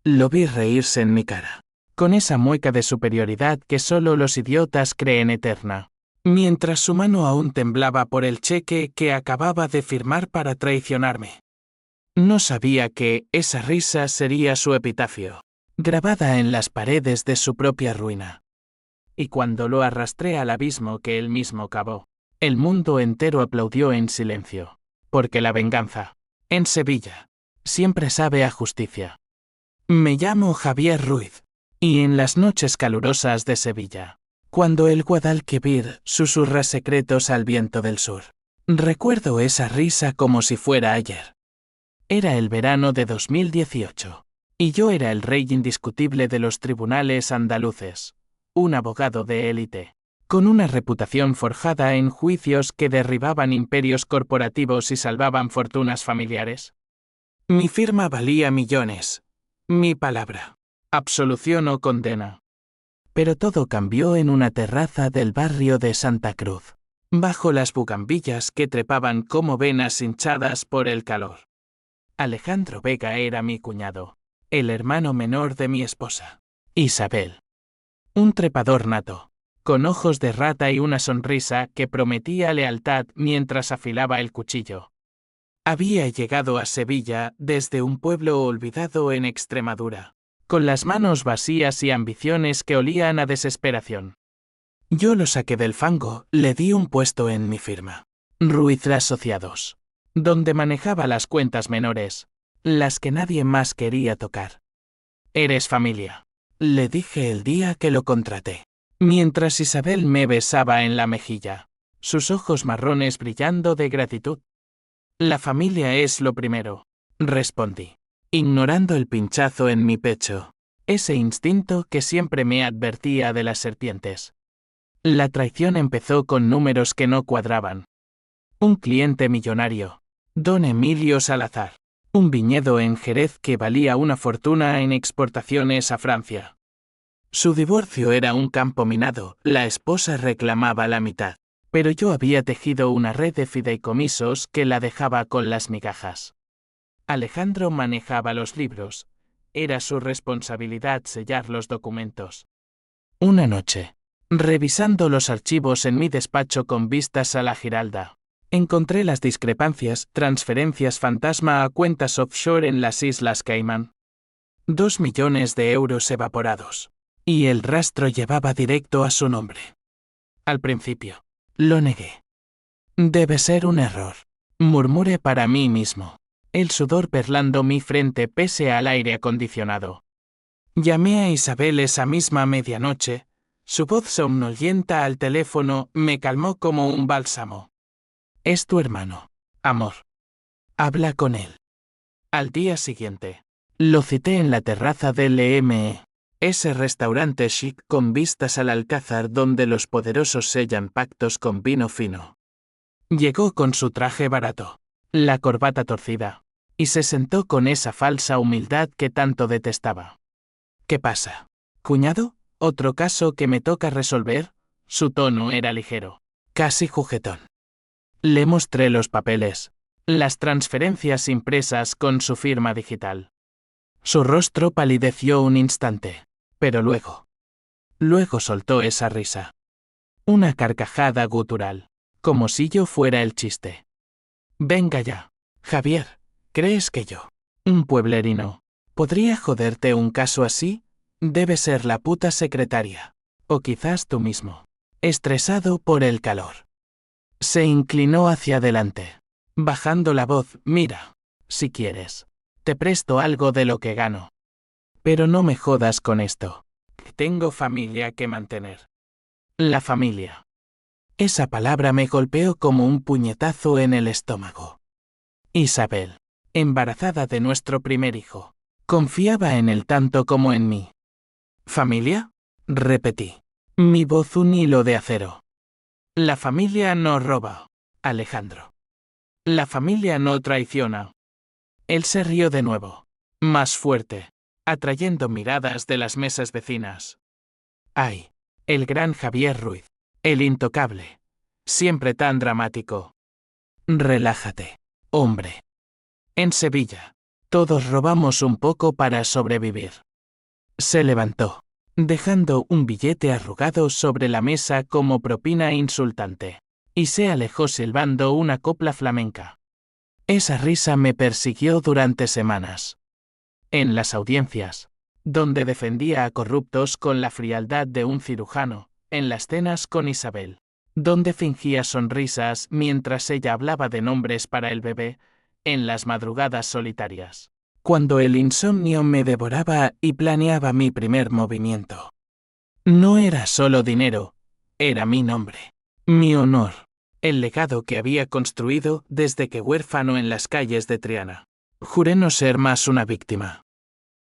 Lo vi reírse en mi cara, con esa mueca de superioridad que solo los idiotas creen eterna, mientras su mano aún temblaba por el cheque que acababa de firmar para traicionarme. No sabía que esa risa sería su epitafio, grabada en las paredes de su propia ruina. Y cuando lo arrastré al abismo que él mismo cavó, el mundo entero aplaudió en silencio, porque la venganza, en Sevilla, siempre sabe a justicia. Me llamo Javier Ruiz, y en las noches calurosas de Sevilla, cuando el Guadalquivir susurra secretos al viento del sur, recuerdo esa risa como si fuera ayer. Era el verano de 2018, y yo era el rey indiscutible de los tribunales andaluces, un abogado de élite, con una reputación forjada en juicios que derribaban imperios corporativos y salvaban fortunas familiares. Mi firma valía millones. Mi palabra. Absolución o condena. Pero todo cambió en una terraza del barrio de Santa Cruz, bajo las bugambillas que trepaban como venas hinchadas por el calor. Alejandro Vega era mi cuñado, el hermano menor de mi esposa, Isabel. Un trepador nato, con ojos de rata y una sonrisa que prometía lealtad mientras afilaba el cuchillo. Había llegado a Sevilla desde un pueblo olvidado en Extremadura, con las manos vacías y ambiciones que olían a desesperación. Yo lo saqué del fango, le di un puesto en mi firma, Ruiz Asociados, donde manejaba las cuentas menores, las que nadie más quería tocar. Eres familia, le dije el día que lo contraté, mientras Isabel me besaba en la mejilla, sus ojos marrones brillando de gratitud. La familia es lo primero, respondí, ignorando el pinchazo en mi pecho, ese instinto que siempre me advertía de las serpientes. La traición empezó con números que no cuadraban. Un cliente millonario, don Emilio Salazar, un viñedo en Jerez que valía una fortuna en exportaciones a Francia. Su divorcio era un campo minado, la esposa reclamaba la mitad, pero yo había tejido una red de fideicomisos que la dejaba con las migajas. Alejandro manejaba los libros, era su responsabilidad sellar los documentos. Una noche, revisando los archivos en mi despacho con vistas a la Giralda, encontré las discrepancias, transferencias fantasma a cuentas offshore en las Islas Caimán. 2 millones de euros evaporados. Y el rastro llevaba directo a su nombre. Al principio, lo negué. Debe ser un error, murmuré para mí mismo, el sudor perlando mi frente pese al aire acondicionado. Llamé a Isabel esa misma medianoche, su voz somnolienta al teléfono me calmó como un bálsamo. Es tu hermano, amor. Habla con él. Al día siguiente, lo cité en la terraza del EME. Ese restaurante chic con vistas al Alcázar donde los poderosos sellan pactos con vino fino. Llegó con su traje barato, la corbata torcida, y se sentó con esa falsa humildad que tanto detestaba. ¿Qué pasa, cuñado? ¿Otro caso que me toca resolver? Su tono era ligero, casi juguetón. Le mostré los papeles, las transferencias impresas con su firma digital. Su rostro palideció un instante, pero luego soltó esa risa. Una carcajada gutural, como si yo fuera el chiste. Venga ya, Javier, ¿crees que yo, un pueblerino, podría joderte un caso así? Debe ser la puta secretaria, o quizás tú mismo, estresado por el calor. Se inclinó hacia adelante, bajando la voz, mira, si quieres, te presto algo de lo que gano. Pero no me jodas con esto. Tengo familia que mantener. La familia. Esa palabra me golpeó como un puñetazo en el estómago. Isabel, embarazada de nuestro primer hijo, confiaba en él tanto como en mí. ¿Familia? Repetí. Mi voz un hilo de acero. La familia no roba, Alejandro. La familia no traiciona. Él se rió de nuevo, más fuerte, atrayendo miradas de las mesas vecinas. Ay, el gran Javier Ruiz, el intocable, siempre tan dramático. Relájate, hombre. En Sevilla, Todos robamos un poco para sobrevivir. Se levantó, dejando un billete arrugado sobre la mesa como propina insultante, y se alejó silbando una copla flamenca. Esa risa me persiguió durante semanas. En las audiencias, donde defendía a corruptos con la frialdad de un cirujano, en las cenas con Isabel, donde fingía sonrisas mientras ella hablaba de nombres para el bebé, en las madrugadas solitarias, cuando el insomnio me devoraba y planeaba mi primer movimiento. No era solo dinero, era mi nombre, mi honor, el legado que había construido desde que huérfano en las calles de Triana. Juré no ser más una víctima.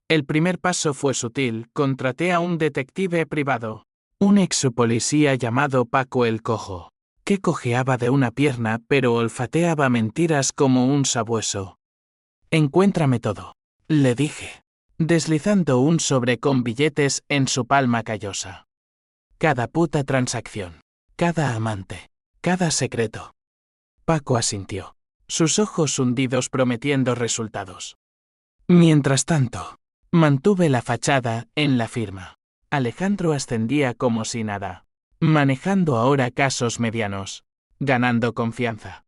El primer paso fue sutil, contraté a un detective privado, un ex-policía llamado Paco el Cojo, que cojeaba de una pierna pero olfateaba mentiras como un sabueso. Encuéntrame todo, le dije, deslizando un sobre con billetes en su palma callosa. Cada puta transacción, cada amante, cada secreto. Paco asintió, sus ojos hundidos prometiendo resultados. Mientras tanto, mantuve la fachada en la firma. Alejandro ascendía como si nada, manejando ahora casos medianos, ganando confianza.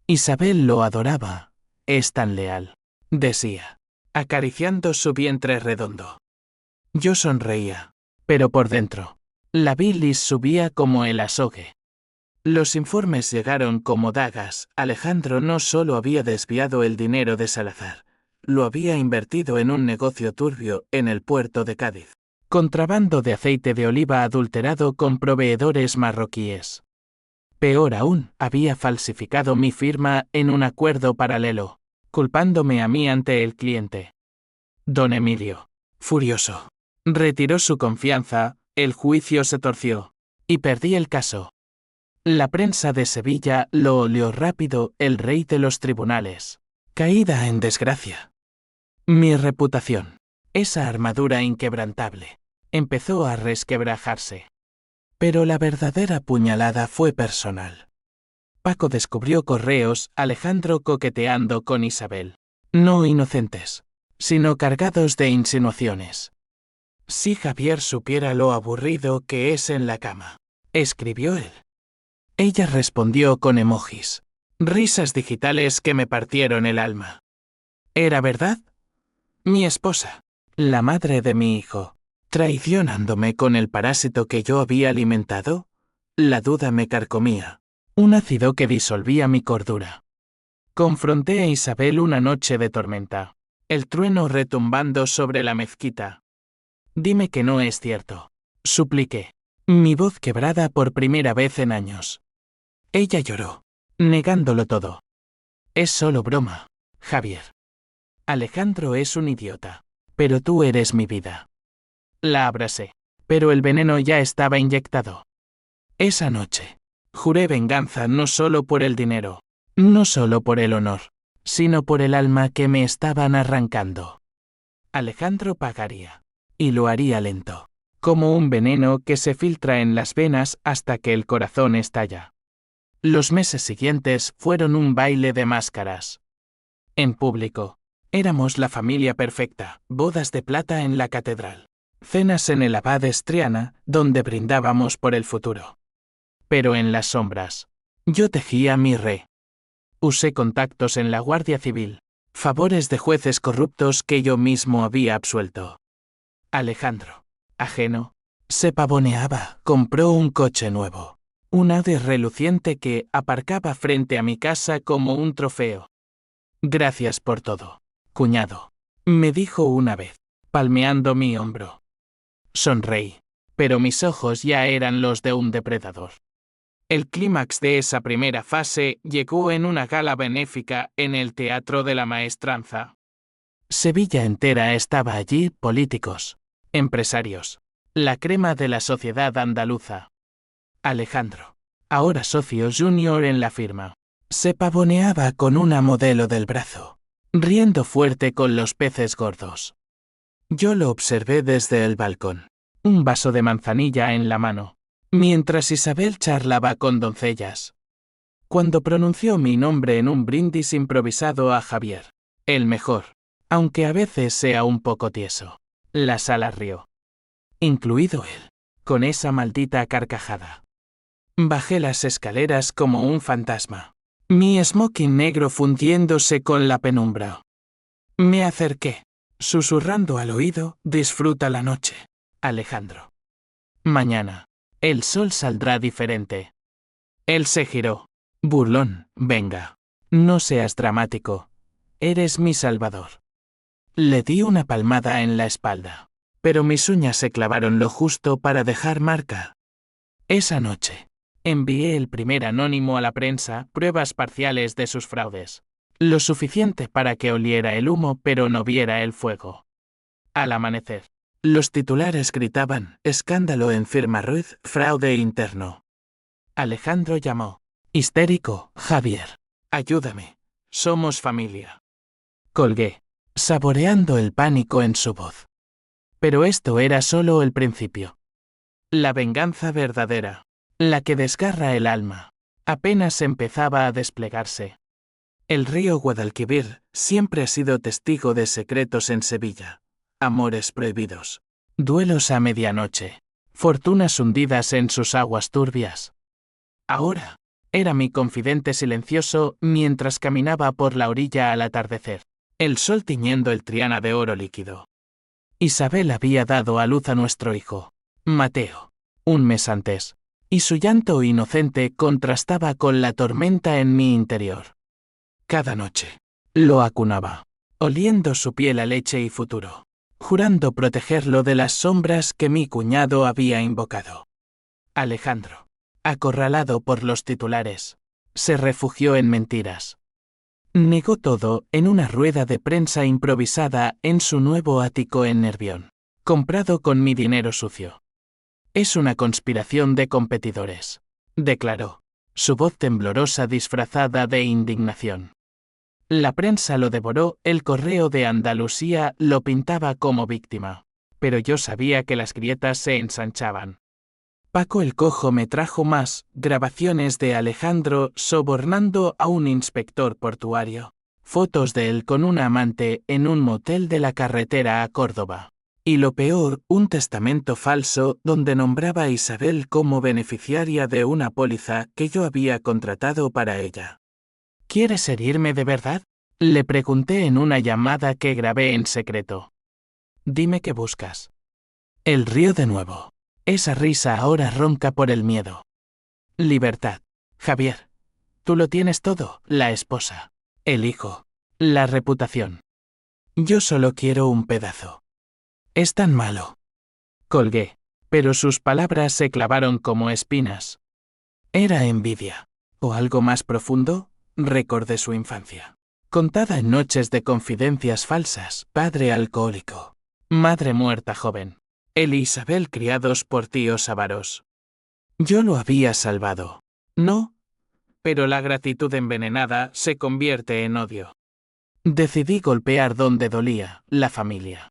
Isabel lo adoraba, es tan leal, decía, acariciando su vientre redondo. Yo sonreía, pero por dentro, la bilis subía como el azogue. Los informes llegaron como dagas. Alejandro no solo había desviado el dinero de Salazar, lo había invertido en un negocio turbio en el puerto de Cádiz. Contrabando de aceite de oliva adulterado con proveedores marroquíes. Peor aún, había falsificado mi firma en un acuerdo paralelo, culpándome a mí ante el cliente. Don Emilio, furioso, retiró su confianza, el juicio se torció, y perdí el caso. La prensa de Sevilla lo olió rápido, el rey de los tribunales, caída en desgracia. Mi reputación, esa armadura inquebrantable, empezó a resquebrajarse. Pero la verdadera puñalada fue personal. Paco descubrió correos, Alejandro coqueteando con Isabel. No inocentes, sino cargados de insinuaciones. Si Javier supiera lo aburrido que es en la cama, escribió él. Ella respondió con emojis, risas digitales que me partieron el alma. ¿Era verdad? Mi esposa, la madre de mi hijo, traicionándome con el parásito que yo había alimentado. La duda me carcomía, un ácido que disolvía mi cordura. Confronté a Isabel una noche de tormenta, el trueno retumbando sobre la mezquita. Dime que no es cierto, supliqué, mi voz quebrada por primera vez en años. Ella lloró, negándolo todo. Es solo broma, Javier. Alejandro es un idiota, pero tú eres mi vida. La abracé, pero el veneno ya estaba inyectado. Esa noche, juré venganza no solo por el dinero, no solo por el honor, sino por el alma que me estaban arrancando. Alejandro pagaría, y lo haría lento, como un veneno que se filtra en las venas hasta que el corazón estalla. Los meses siguientes fueron un baile de máscaras. En público, éramos la familia perfecta, bodas de plata en la catedral, cenas en el abad Triana, donde brindábamos por el futuro. Pero en las sombras, yo tejía mi re. Usé contactos en la Guardia Civil, favores de jueces corruptos que yo mismo había absuelto. Alejandro, ajeno, se pavoneaba, compró un coche nuevo. Un Audi reluciente que aparcaba frente a mi casa como un trofeo. Gracias por todo, cuñado, me dijo una vez, palmeando mi hombro. Sonreí, pero mis ojos ya eran los de un depredador. El clímax de esa primera fase llegó en una gala benéfica en el Teatro de la Maestranza. Sevilla entera estaba allí, políticos, empresarios, la crema de la sociedad andaluza. Alejandro, ahora socio junior en la firma, se pavoneaba con una modelo del brazo, riendo fuerte con los peces gordos. Yo lo observé desde el balcón, un vaso de manzanilla en la mano, mientras Isabel charlaba con doncellas. Cuando pronunció mi nombre en un brindis improvisado a Javier, el mejor, aunque a veces sea un poco tieso. La sala rió. Incluido él, con esa maldita carcajada. Bajé las escaleras como un fantasma. Mi smoking negro fundiéndose con la penumbra. Me acerqué, susurrando al oído, disfruta la noche, Alejandro. Mañana, el sol saldrá diferente. Él se giró. Burlón, venga. No seas dramático. Eres mi salvador. Le di una palmada en la espalda, pero mis uñas se clavaron lo justo para dejar marca. Esa noche, envié el primer anónimo a la prensa, pruebas parciales de sus fraudes. Lo suficiente para que oliera el humo pero no viera el fuego. Al amanecer, los titulares gritaban, escándalo en firma Ruiz, fraude interno. Alejandro llamó. Histérico, Javier. Ayúdame. Somos familia. Colgué, saboreando el pánico en su voz. Pero esto era solo el principio. La venganza verdadera, la que desgarra el alma, apenas empezaba a desplegarse. El río Guadalquivir siempre ha sido testigo de secretos en Sevilla. Amores prohibidos. Duelos a medianoche. Fortunas hundidas en sus aguas turbias. Ahora, era mi confidente silencioso mientras caminaba por la orilla al atardecer, el sol tiñendo el Triana de oro líquido. Isabel había dado a luz a nuestro hijo, Mateo, un mes antes, y su llanto inocente contrastaba con la tormenta en mi interior. Cada noche, lo acunaba, oliendo su piel a leche y futuro, jurando protegerlo de las sombras que mi cuñado había invocado. Alejandro, acorralado por los titulares, se refugió en mentiras. Negó todo en una rueda de prensa improvisada en su nuevo ático en Nervión, comprado con mi dinero sucio. Es una conspiración de competidores, declaró, su voz temblorosa disfrazada de indignación. La prensa lo devoró, el Correo de Andalucía lo pintaba como víctima, pero yo sabía que las grietas se ensanchaban. Paco el Cojo me trajo más grabaciones de Alejandro sobornando a un inspector portuario, fotos de él con una amante en un motel de la carretera a Córdoba. Y lo peor, un testamento falso donde nombraba a Isabel como beneficiaria de una póliza que yo había contratado para ella. ¿Quieres herirme de verdad? Le pregunté en una llamada que grabé en secreto. Dime qué buscas. Él rió de nuevo. Esa risa ahora ronca por el miedo. Libertad. Javier. Tú lo tienes todo, la esposa, el hijo, la reputación. Yo solo quiero un pedazo. Es tan malo. Colgué, pero sus palabras se clavaron como espinas. Era envidia. ¿O algo más profundo? Recordé su infancia. Contada en noches de confidencias falsas, padre alcohólico, madre muerta joven. Él y Isabel criados por tíos avaros. Yo lo había salvado. No, pero la gratitud envenenada se convierte en odio. Decidí golpear donde dolía, la familia.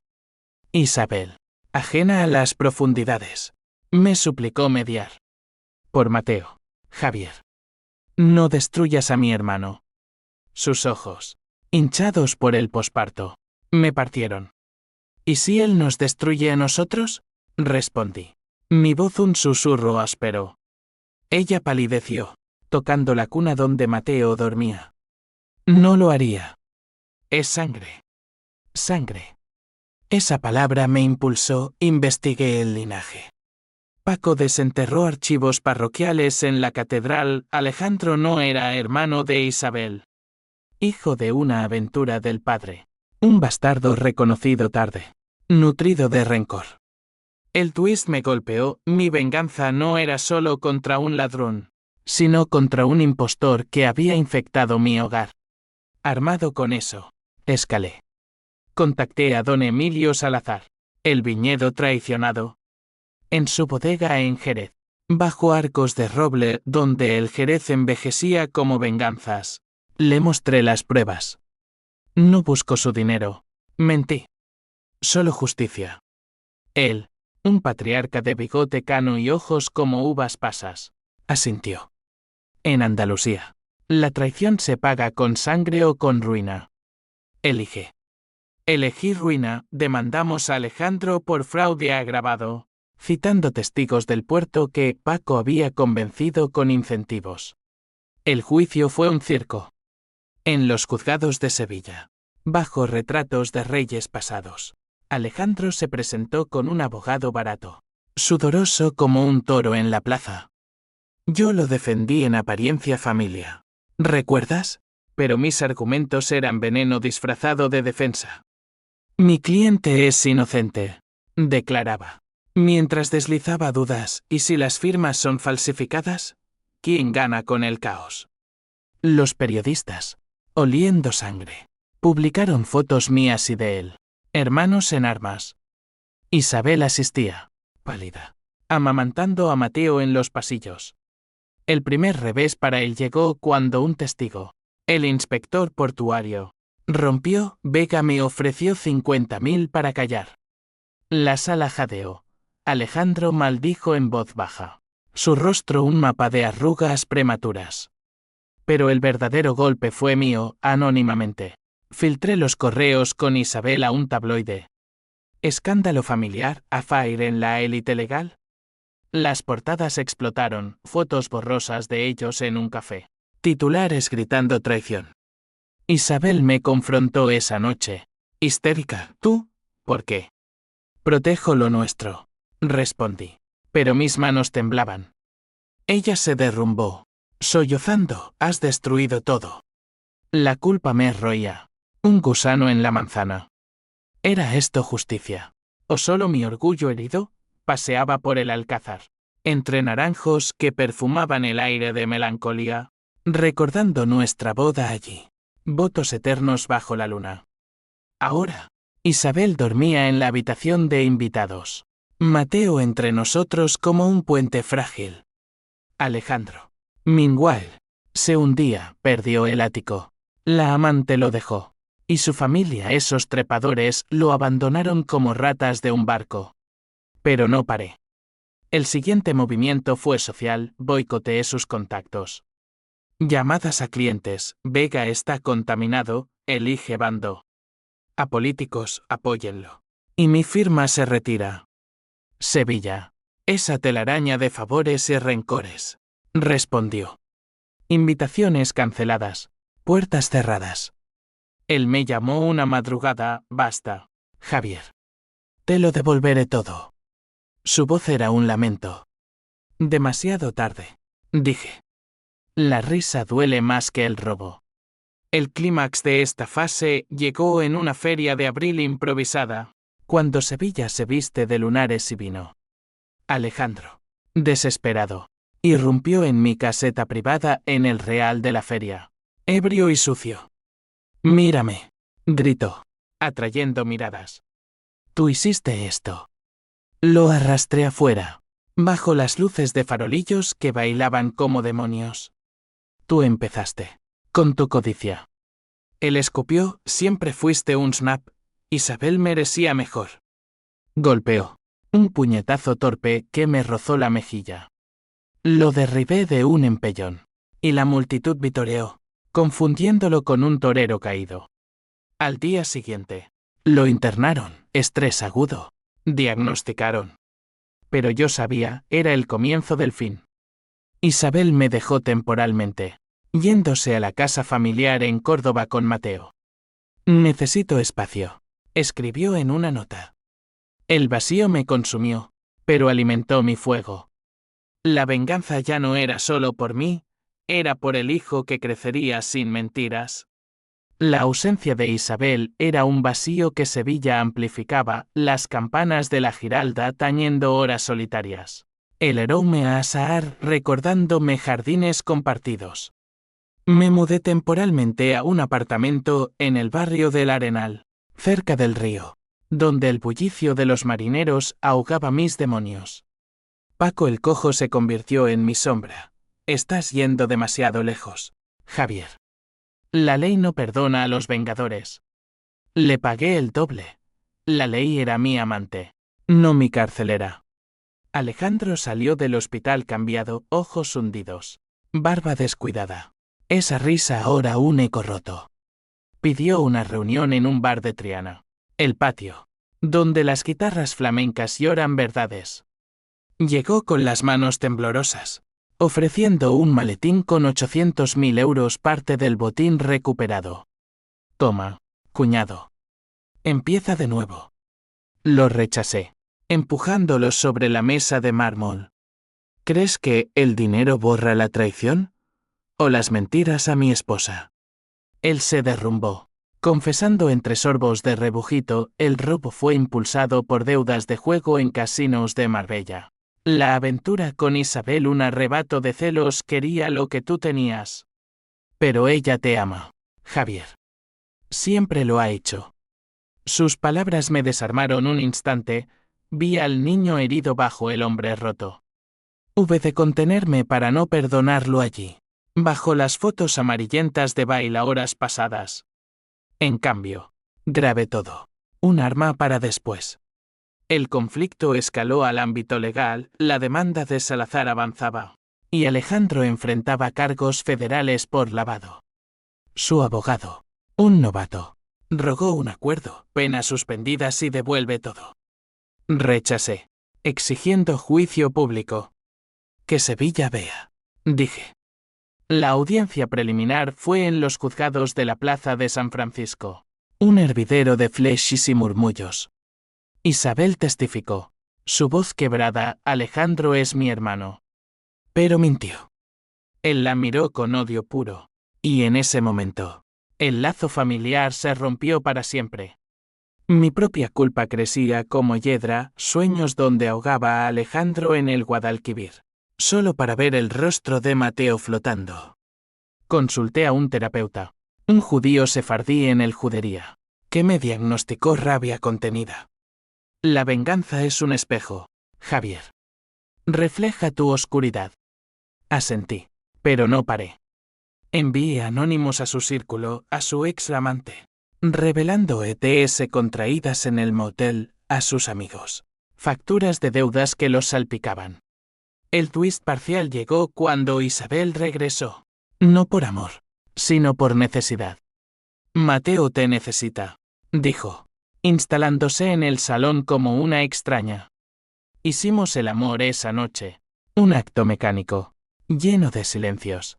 Isabel, ajena a las profundidades, me suplicó mediar. Por Mateo, Javier. No destruyas a mi hermano. Sus ojos, hinchados por el posparto, me partieron. ¿Y si él nos destruye a nosotros? Respondí. Mi voz un susurro áspero. Ella palideció, tocando la cuna donde Mateo dormía. No lo haría. Es sangre. Sangre. Esa palabra me impulsó, investigué el linaje. Paco desenterró archivos parroquiales en la catedral. Alejandro no era hermano de Isabel. Hijo de una aventura del padre. Un bastardo reconocido tarde. Nutrido de rencor. El twist me golpeó, mi venganza no era solo contra un ladrón, sino contra un impostor que había infectado mi hogar. Armado con eso, escalé. Contacté a don Emilio Salazar, el viñedo traicionado. En su bodega en Jerez, bajo arcos de roble donde el Jerez envejecía como venganzas, le mostré las pruebas. No busco su dinero, mentí. Solo justicia. Él, un patriarca de bigote cano y ojos como uvas pasas, asintió. En Andalucía, la traición se paga con sangre o con ruina. Elige. Elegí ruina, demandamos a Alejandro por fraude agravado, citando testigos del puerto que Paco había convencido con incentivos. El juicio fue un circo. En los juzgados de Sevilla, bajo retratos de reyes pasados, Alejandro se presentó con un abogado barato, sudoroso como un toro en la plaza. Yo lo defendí en apariencia familia. ¿Recuerdas? Pero mis argumentos eran veneno disfrazado de defensa. Mi cliente es inocente, declaraba, mientras deslizaba dudas, ¿y si las firmas son falsificadas? ¿Quién gana con el caos? Los periodistas, oliendo sangre, publicaron fotos mías y de él, hermanos en armas. Isabel asistía, pálida, amamantando a Mateo en los pasillos. El primer revés para él llegó cuando un testigo, el inspector portuario, rompió. Vega me ofreció 50.000 para callar. La sala jadeó. Alejandro maldijo en voz baja. Su rostro un mapa de arrugas prematuras. Pero el verdadero golpe fue mío, anónimamente. Filtré los correos con Isabel a un tabloide. Escándalo familiar, affaire en la élite legal. Las portadas explotaron, fotos borrosas de ellos en un café. Titulares gritando traición. Isabel me confrontó esa noche. Histérica, ¿tú? ¿Por qué? Protejo lo nuestro, respondí. Pero mis manos temblaban. Ella se derrumbó. Sollozando, has destruido todo. La culpa me roía. Un gusano en la manzana. ¿Era esto justicia? ¿O solo mi orgullo herido? Paseaba por el alcázar, entre naranjos que perfumaban el aire de melancolía, recordando nuestra boda allí. Votos eternos bajo la luna. Ahora, Isabel dormía en la habitación de invitados. Mateo entre nosotros como un puente frágil. Alejandro, Mingual, se hundía, perdió el ático. La amante lo dejó. Y su familia, esos trepadores, lo abandonaron como ratas de un barco. Pero no paré. El siguiente movimiento fue social, boicoteé sus contactos. Llamadas a clientes, Vega está contaminado, elige bando. A políticos, apóyenlo. Y mi firma se retira. Sevilla. Esa telaraña de favores y rencores. Respondió. Invitaciones canceladas. Puertas cerradas. Él me llamó una madrugada, basta. Javier. Te lo devolveré todo. Su voz era un lamento. Demasiado tarde, dije. La risa duele más que el robo. El clímax de esta fase llegó en una feria de abril improvisada, cuando Sevilla se viste de lunares y vino. Alejandro, desesperado, irrumpió en mi caseta privada en el Real de la Feria, ebrio y sucio. Mírame, gritó, atrayendo miradas. Tú hiciste esto. Lo arrastré afuera, bajo las luces de farolillos que bailaban como demonios. Tú empezaste, con tu codicia. Él escupió, siempre fuiste un snap, Isabel merecía mejor. Golpeó, un puñetazo torpe que me rozó la mejilla. Lo derribé de un empellón, y la multitud vitoreó, confundiéndolo con un torero caído. Al día siguiente, lo internaron, estrés agudo. Diagnosticaron. Pero yo sabía, era el comienzo del fin. Isabel me dejó temporalmente, yéndose a la casa familiar en Córdoba con Mateo. Necesito espacio, escribió en una nota. El vacío me consumió, pero alimentó mi fuego. La venganza ya no era solo por mí, era por el hijo que crecería sin mentiras. La ausencia de Isabel era un vacío que Sevilla amplificaba, las campanas de la Giralda tañendo horas solitarias. El aroma a Saar recordándome jardines compartidos. Me mudé temporalmente a un apartamento en el barrio del Arenal, cerca del río, donde el bullicio de los marineros ahogaba mis demonios. Paco el Cojo se convirtió en mi sombra. Estás yendo demasiado lejos, Javier. La ley no perdona a los vengadores. Le pagué el doble. La ley era mi amante, no mi carcelera. Alejandro salió del hospital cambiado, ojos hundidos, barba descuidada. Esa risa ahora un eco roto. Pidió una reunión en un bar de Triana. El patio, donde las guitarras flamencas lloran verdades. Llegó con las manos temblorosas, ofreciendo un maletín con 800.000 euros, parte del botín recuperado. Toma, cuñado. Empieza de nuevo. Lo rechacé, empujándolos sobre la mesa de mármol. ¿Crees que el dinero borra la traición? ¿O las mentiras a mi esposa? Él se derrumbó, confesando entre sorbos de rebujito: el robo fue impulsado por deudas de juego en casinos de Marbella. La aventura con Isabel, un arrebato de celos, quería lo que tú tenías. Pero ella te ama, Javier. Siempre lo ha hecho. Sus palabras me desarmaron un instante. Vi al niño herido bajo el hombre roto. Hube de contenerme para no perdonarlo allí, bajo las fotos amarillentas de baile horas pasadas. En cambio, grabé todo. Un arma para después. El conflicto escaló al ámbito legal, la demanda de Salazar avanzaba, y Alejandro enfrentaba cargos federales por lavado. Su abogado, un novato, rogó un acuerdo, penas suspendidas y devuelve todo. Rechacé, exigiendo juicio público. Que Sevilla vea, dije. La audiencia preliminar fue en los juzgados de la Plaza de San Francisco, un hervidero de flechas y murmullos. Isabel testificó, su voz quebrada: Alejandro es mi hermano. Pero mintió. Él la miró con odio puro, y en ese momento, el lazo familiar se rompió para siempre. Mi propia culpa crecía como hiedra, sueños donde ahogaba a Alejandro en el Guadalquivir, solo para ver el rostro de Mateo flotando. Consulté a un terapeuta, un judío sefardí en el Judería, que me diagnosticó rabia contenida. La venganza es un espejo, Javier. Refleja tu oscuridad. Asentí, pero no paré. Envié anónimos a su círculo, a su ex amante, revelando ETS contraídas en el motel, a sus amigos, facturas de deudas que los salpicaban. El twist parcial llegó cuando Isabel regresó, no por amor, sino por necesidad. Mateo te necesita, dijo, instalándose en el salón como una extraña. Hicimos el amor esa noche, un acto mecánico, lleno de silencios.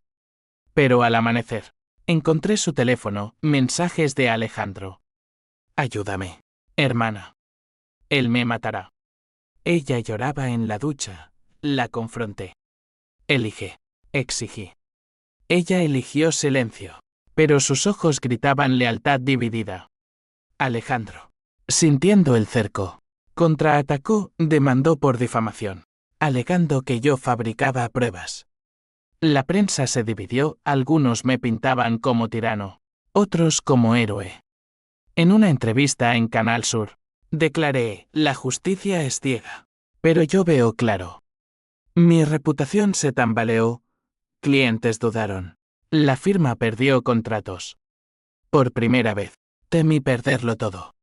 Pero al amanecer, encontré su teléfono, mensajes de Alejandro. Ayúdame, hermana. Él me matará. Ella lloraba en la ducha, la confronté. Elige, exigí. Ella eligió silencio, pero sus ojos gritaban lealtad dividida. Alejandro, sintiendo el cerco, contraatacó, demandó por difamación, alegando que yo fabricaba pruebas. La prensa se dividió, algunos me pintaban como tirano, otros como héroe. En una entrevista en Canal Sur, declaré: la justicia es ciega, pero yo veo claro. Mi reputación se tambaleó, clientes dudaron, la firma perdió contratos. Por primera vez, temí perderlo todo.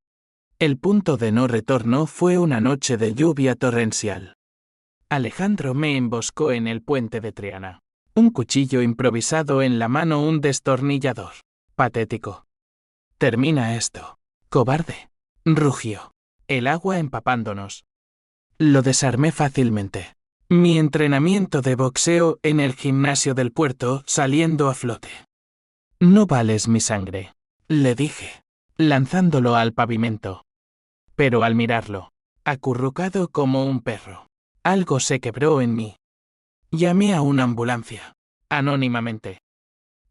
El punto de no retorno fue una noche de lluvia torrencial. Alejandro me emboscó en el puente de Triana. Un cuchillo improvisado en la mano, un destornillador. Patético. Termina esto, cobarde, rugió, el agua empapándonos. Lo desarmé fácilmente. Mi entrenamiento de boxeo en el gimnasio del puerto saliendo a flote. No vales mi sangre, le dije, lanzándolo al pavimento. Pero al mirarlo, acurrucado como un perro, algo se quebró en mí. Llamé a una ambulancia, anónimamente.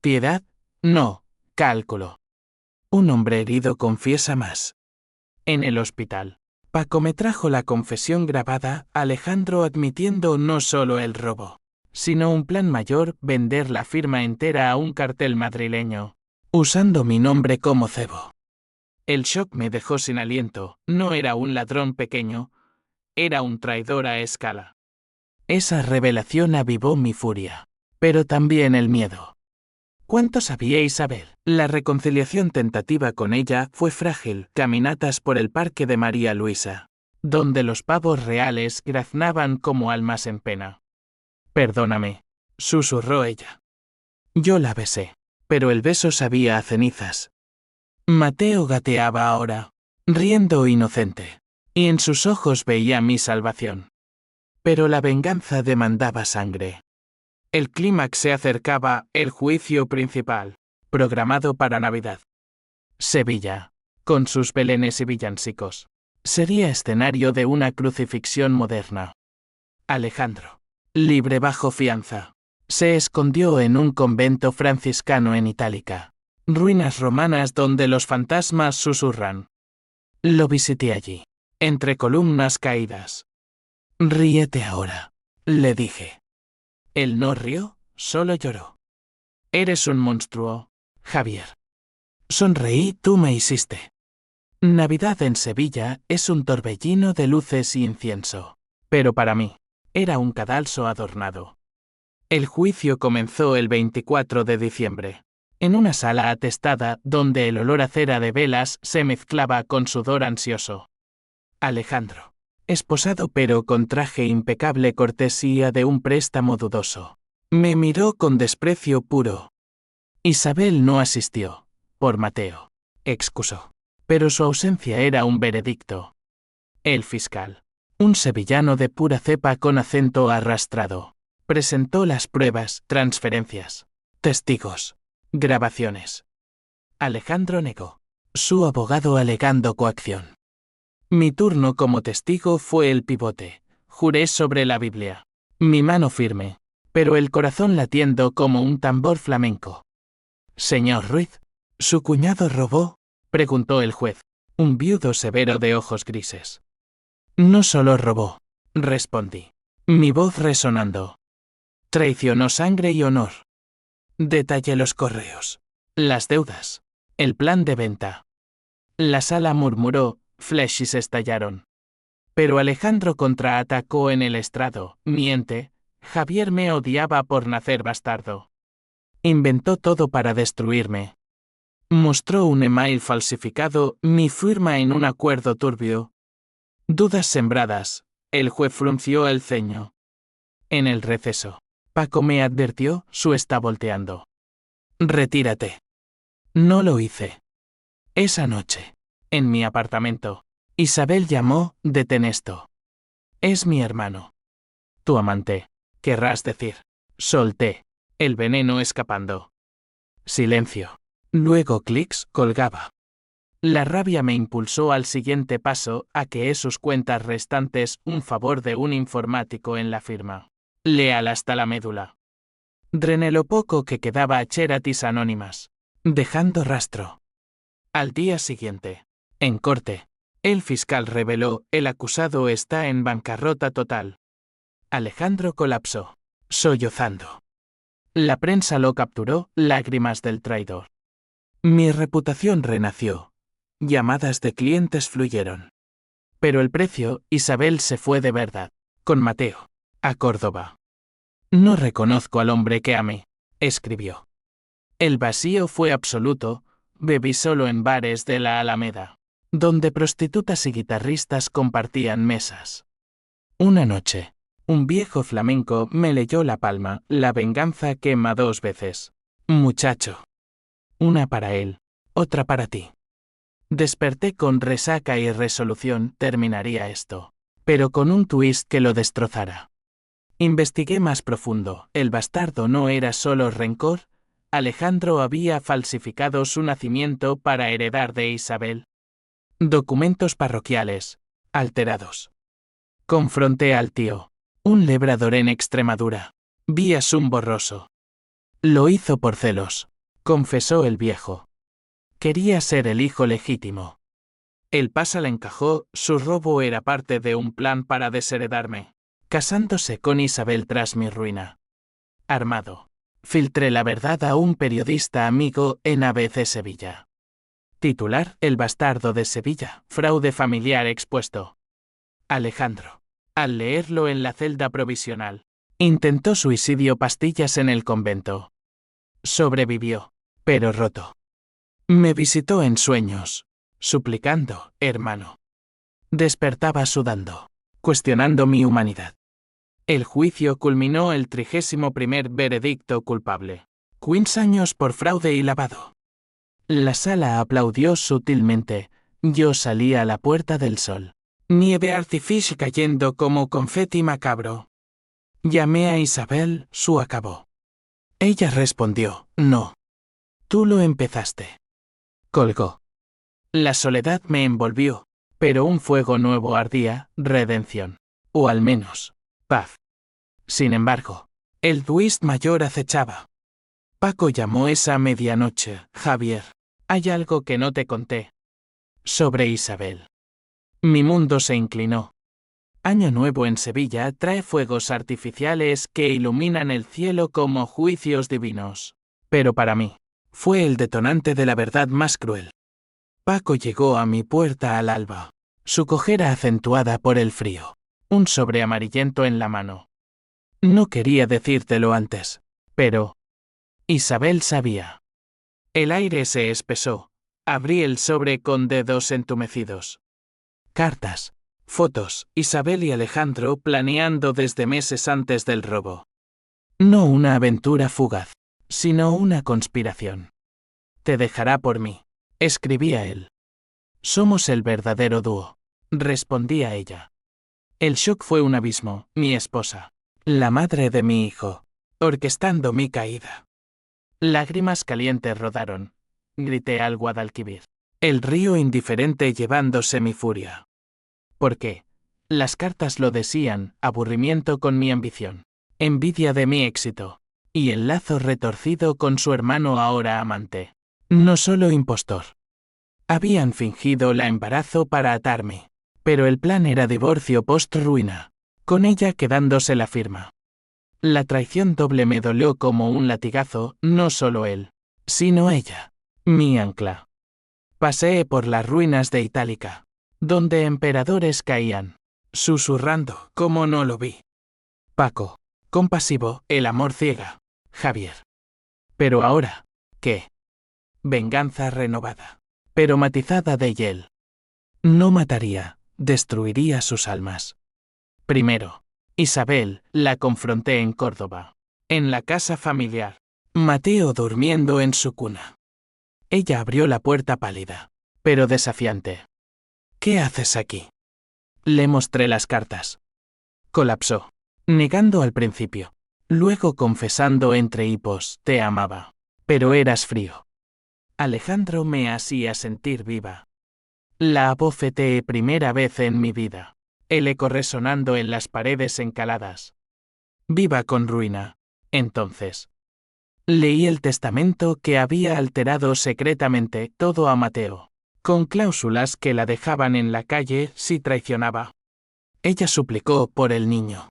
Piedad, no, cálculo. Un hombre herido confiesa más. En el hospital, Paco me trajo la confesión grabada, Alejandro admitiendo no solo el robo, sino un plan mayor: vender la firma entera a un cartel madrileño, usando mi nombre como cebo. El shock me dejó sin aliento. No era un ladrón pequeño, era un traidor a escala. Esa revelación avivó mi furia, pero también el miedo. ¿Cuánto sabía Isabel? La reconciliación tentativa con ella fue frágil. Caminatas por el parque de María Luisa, donde los pavos reales graznaban como almas en pena. Perdóname, susurró ella. Yo la besé, pero el beso sabía a cenizas. Mateo gateaba ahora, riendo inocente, y en sus ojos veía mi salvación. Pero la venganza demandaba sangre. El clímax se acercaba, el juicio principal, programado para Navidad. Sevilla, con sus belenes y villancicos, sería escenario de una crucifixión moderna. Alejandro, libre bajo fianza, se escondió en un convento franciscano en Itálica, ruinas romanas donde los fantasmas susurran. Lo visité allí, entre columnas caídas. Ríete ahora, le dije. Él no rió, solo lloró. Eres un monstruo, Javier. Sonreí, tú me hiciste. Navidad en Sevilla es un torbellino de luces y incienso, pero para mí, era un cadalso adornado. El juicio comenzó el 24 de diciembre, en una sala atestada donde el olor a cera de velas se mezclaba con sudor ansioso. Alejandro, esposado pero con traje impecable cortesía de un préstamo dudoso, me miró con desprecio puro. Isabel no asistió, por Mateo, excusó, pero su ausencia era un veredicto. El fiscal, un sevillano de pura cepa con acento arrastrado, presentó las pruebas, transferencias, testigos, grabaciones. Alejandro negó, su abogado alegando coacción. Mi turno como testigo fue el pivote, juré sobre la Biblia. Mi mano firme, pero el corazón latiendo como un tambor flamenco. Señor Ruiz, ¿su cuñado robó?, preguntó el juez, un viudo severo de ojos grises. No solo robó, respondí, mi voz resonando. Traicionó sangre y honor. Detallé los correos, las deudas, el plan de venta. La sala murmuró, flechas estallaron. Pero Alejandro contraatacó en el estrado, miente, Javier me odiaba por nacer bastardo. Inventó todo para destruirme. Mostró un email falsificado, mi firma en un acuerdo turbio. Dudas sembradas, el juez frunció el ceño. En el receso, Paco me advirtió, su está volteando. Retírate. No lo hice. Esa noche, en mi apartamento, Isabel llamó, detén esto. Es mi hermano. Tu amante, querrás decir. Solté, el veneno escapando. Silencio. Luego clics, colgaba. La rabia me impulsó al siguiente paso, a que sus cuentas restantes un favor de un informático en la firma. Leal hasta la médula. Drené lo poco que quedaba a charities anónimas, dejando rastro. Al día siguiente, en corte, el fiscal reveló, el acusado está en bancarrota total. Alejandro colapsó, sollozando. La prensa lo capturó, lágrimas del traidor. Mi reputación renació. Llamadas de clientes fluyeron. Pero el precio, Isabel se fue de verdad, con Mateo, a Córdoba. No reconozco al hombre que amé, escribió. El vacío fue absoluto, bebí solo en bares de la Alameda, donde prostitutas y guitarristas compartían mesas. Una noche, un viejo flamenco me leyó la palma, la venganza quema 2 veces. Muchacho. Una para él, otra para ti. Desperté con resaca y resolución, terminaría esto, pero con un twist que lo destrozara. Investigué más profundo, el bastardo no era solo rencor, Alejandro había falsificado su nacimiento para heredar de Isabel. Documentos parroquiales, alterados. Confronté al tío, un labrador en Extremadura. Vías un borroso. Lo hizo por celos, confesó el viejo. Quería ser el hijo legítimo. El pasa le encajó, su robo era parte de un plan para desheredarme, casándose con Isabel tras mi ruina. Armado, filtré la verdad a un periodista amigo en ABC Sevilla. Titular, El bastardo de Sevilla, fraude familiar expuesto. Alejandro, al leerlo en la celda provisional, intentó suicidio pastillas en el convento. Sobrevivió, pero roto. Me visitó en sueños, suplicando, hermano. Despertaba sudando, cuestionando mi humanidad. El juicio culminó el 31º veredicto culpable. 15 años por fraude y lavado. La sala aplaudió sutilmente, Yo salí a la Puerta del Sol. Nieve artificial cayendo como confeti macabro. Llamé a Isabel, su acabó. Ella respondió, no. Tú lo empezaste. Colgó. La soledad me envolvió, pero un fuego nuevo ardía, redención. O al menos, paz. Sin embargo, el twist mayor acechaba. Paco llamó esa medianoche, Javier. Hay algo que no te conté. Sobre Isabel. Mi mundo se inclinó. Año Nuevo en Sevilla trae fuegos artificiales que iluminan el cielo como juicios divinos. Pero para mí, fue el detonante de la verdad más cruel. Paco llegó a mi puerta al alba, su cojera acentuada por el frío, un sobre amarillento en la mano. No quería decírtelo antes, pero Isabel sabía. El aire se espesó, abrí el sobre con dedos entumecidos. Cartas, fotos, Isabel y Alejandro planeando desde meses antes del robo. No una aventura fugaz, sino una conspiración. Te dejará por mí, escribía él. Somos el verdadero dúo, respondía ella. El shock fue un abismo, mi esposa, la madre de mi hijo, orquestando mi caída. Lágrimas calientes rodaron, grité al Guadalquivir. El río indiferente llevándose mi furia. ¿Por qué? Las cartas lo decían, aburrimiento con mi ambición, envidia de mi éxito, y el lazo retorcido con su hermano ahora amante. No solo impostor. Habían fingido la embarazo para atarme, pero el plan era divorcio post-ruina, con ella quedándose la firma. La traición doble me dolió como un latigazo, no solo él, sino ella, mi ancla. Paseé por las ruinas de Itálica, donde emperadores caían, susurrando, como no lo vi. Paco, compasivo, el amor ciega, Javier. Pero ahora, ¿qué? Venganza renovada, pero matizada de hiel. No mataría, destruiría sus almas. Primero, Isabel, la confronté en Córdoba, en la casa familiar. Mateo durmiendo en su cuna. Ella abrió la puerta pálida, pero desafiante. ¿Qué haces aquí? Le mostré las cartas. Colapsó, negando al principio, luego confesando entre hipos, te amaba, pero eras frío. Alejandro me hacía sentir viva. La abofeteé primera vez en mi vida, el eco resonando en las paredes encaladas. Viva con ruina, entonces. Leí el testamento que había alterado secretamente todo a Mateo, con cláusulas que la dejaban en la calle si traicionaba. Ella suplicó por el niño.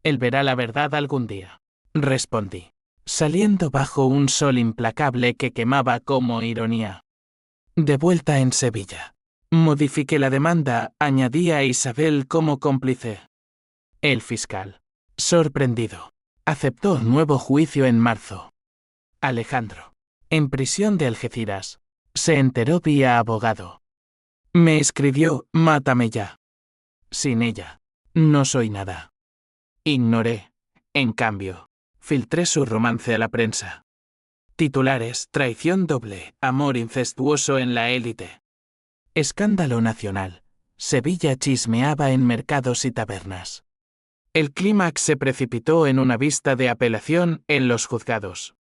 Él verá la verdad algún día, respondí, saliendo bajo un sol implacable que quemaba como ironía. De vuelta en Sevilla, modifiqué la demanda, añadí a Isabel como cómplice. El fiscal, sorprendido, aceptó nuevo juicio en marzo. Alejandro, en prisión de Algeciras, se enteró vía abogado. Me escribió, mátame ya. Sin ella, no soy nada. Ignoré, en cambio, filtré su romance a la prensa. Titulares, traición doble, amor incestuoso en la élite. Escándalo nacional. Sevilla chismeaba en mercados y tabernas. El clímax se precipitó en una vista de apelación en los juzgados.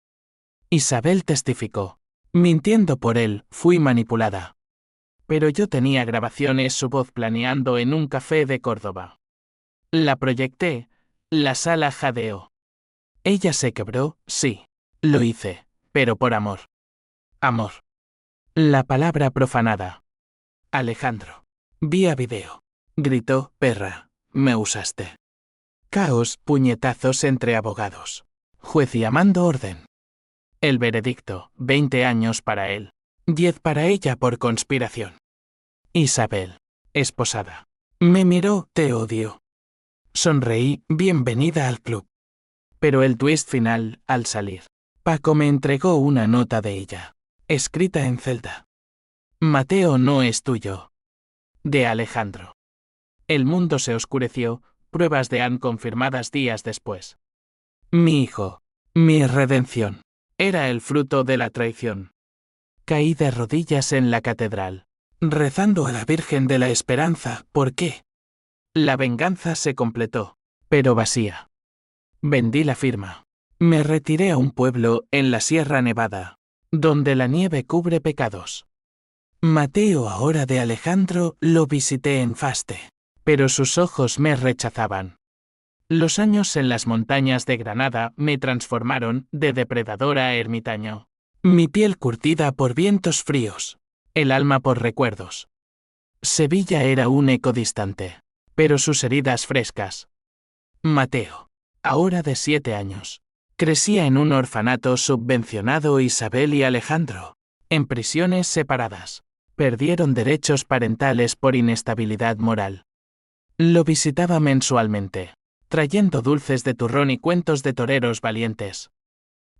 Isabel testificó. Mintiendo por él, fui manipulada. Pero yo tenía grabaciones su voz planeando en un café de Córdoba. La proyecté, la sala jadeó. Ella se quebró, sí, lo hice, pero por amor. Amor. La palabra profanada. Alejandro. Vía video. Gritó, perra, me usaste. Caos, puñetazos entre abogados. Juez llamando orden. El veredicto, 20 años para él, 10 para ella por conspiración. Isabel, esposada. Me miró, te odio. Sonreí, bienvenida al club. Pero el twist final, al salir. Paco me entregó una nota de ella, escrita en celda. Mateo no es tuyo. De Alejandro. El mundo se oscureció, pruebas de Anne confirmadas días después. Mi hijo, mi redención, era el fruto de la traición. Caí de rodillas en la catedral. rezando a la Virgen de la Esperanza, ¿por qué? La venganza se completó, pero vacía. Vendí la firma. Me retiré a un pueblo en la Sierra Nevada, donde la nieve cubre pecados. Mateo ahora de Alejandro lo visité en Faste, pero sus ojos me rechazaban. Los años en las montañas de Granada me transformaron de depredador a ermitaño. Mi piel curtida por vientos fríos, el alma por recuerdos. Sevilla era un eco distante, pero sus heridas frescas. Mateo, ahora de 7 años, crecía en un orfanato subvencionado. Isabel y Alejandro, en prisiones separadas, perdieron derechos parentales por inestabilidad moral. Lo visitaba mensualmente, trayendo dulces de turrón y cuentos de toreros valientes.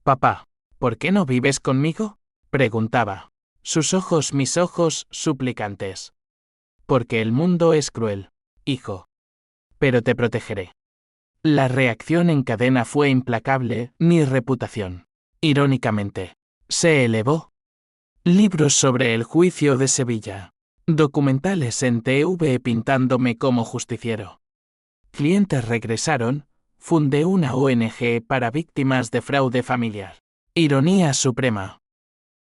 Papá, ¿por qué no vives conmigo? Preguntaba. Sus ojos, mis ojos, suplicantes. Porque el mundo es cruel, hijo. Pero te protegeré. La reacción en cadena fue implacable. Mi reputación, irónicamente, se elevó. Libros sobre el juicio de Sevilla. Documentales en TV pintándome como justiciero. Clientes regresaron. Fundé una ONG para víctimas de fraude familiar. Ironía suprema.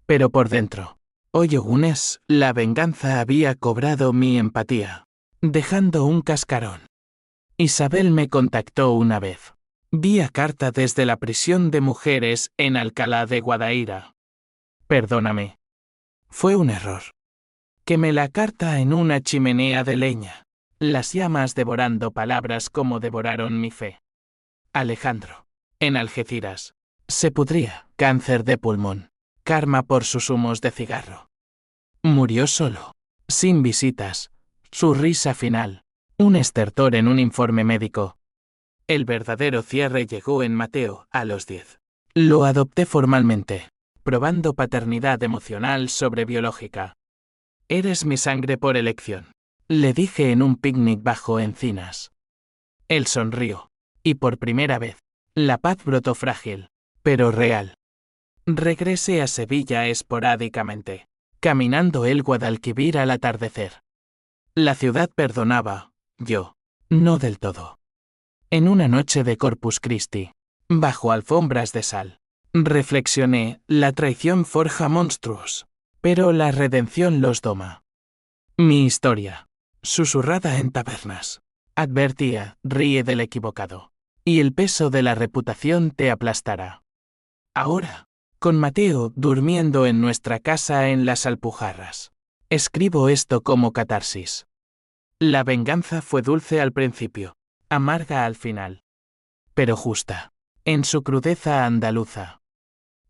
Pero por dentro, Oyugunes, la venganza había cobrado mi empatía, dejando un cascarón. Isabel me contactó una vez, vía carta desde la prisión de mujeres en Alcalá de Guadaira. Perdóname. Fue un error. Quemé la carta en una chimenea de leña, las llamas devorando palabras como devoraron mi fe. Alejandro, en Algeciras, se pudría, cáncer de pulmón, karma por sus humos de cigarro. Murió solo, sin visitas, su risa final, un estertor en un informe médico. El verdadero cierre llegó en Mateo, a los 10. Lo adopté formalmente, probando paternidad emocional sobre biológica. Eres mi sangre por elección, le dije en un picnic bajo encinas. Él sonrió, y por primera vez, la paz brotó frágil, pero real. Regresé a Sevilla esporádicamente, caminando el Guadalquivir al atardecer. La ciudad perdonaba, yo, no del todo. En una noche de Corpus Christi, bajo alfombras de sal, reflexioné, la traición forja monstruos, pero la redención los doma. Mi historia, susurrada en tabernas, advertía, ríe del equivocado, y el peso de la reputación te aplastará. Ahora, con Mateo durmiendo en nuestra casa en las Alpujarras, escribo esto como catarsis. La venganza fue dulce al principio, amarga al final, pero justa, en su crudeza andaluza.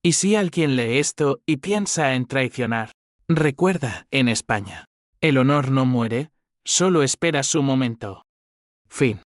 Y si alguien lee esto y piensa en traicionar, recuerda, en España, el honor no muere, solo espera su momento. Fin.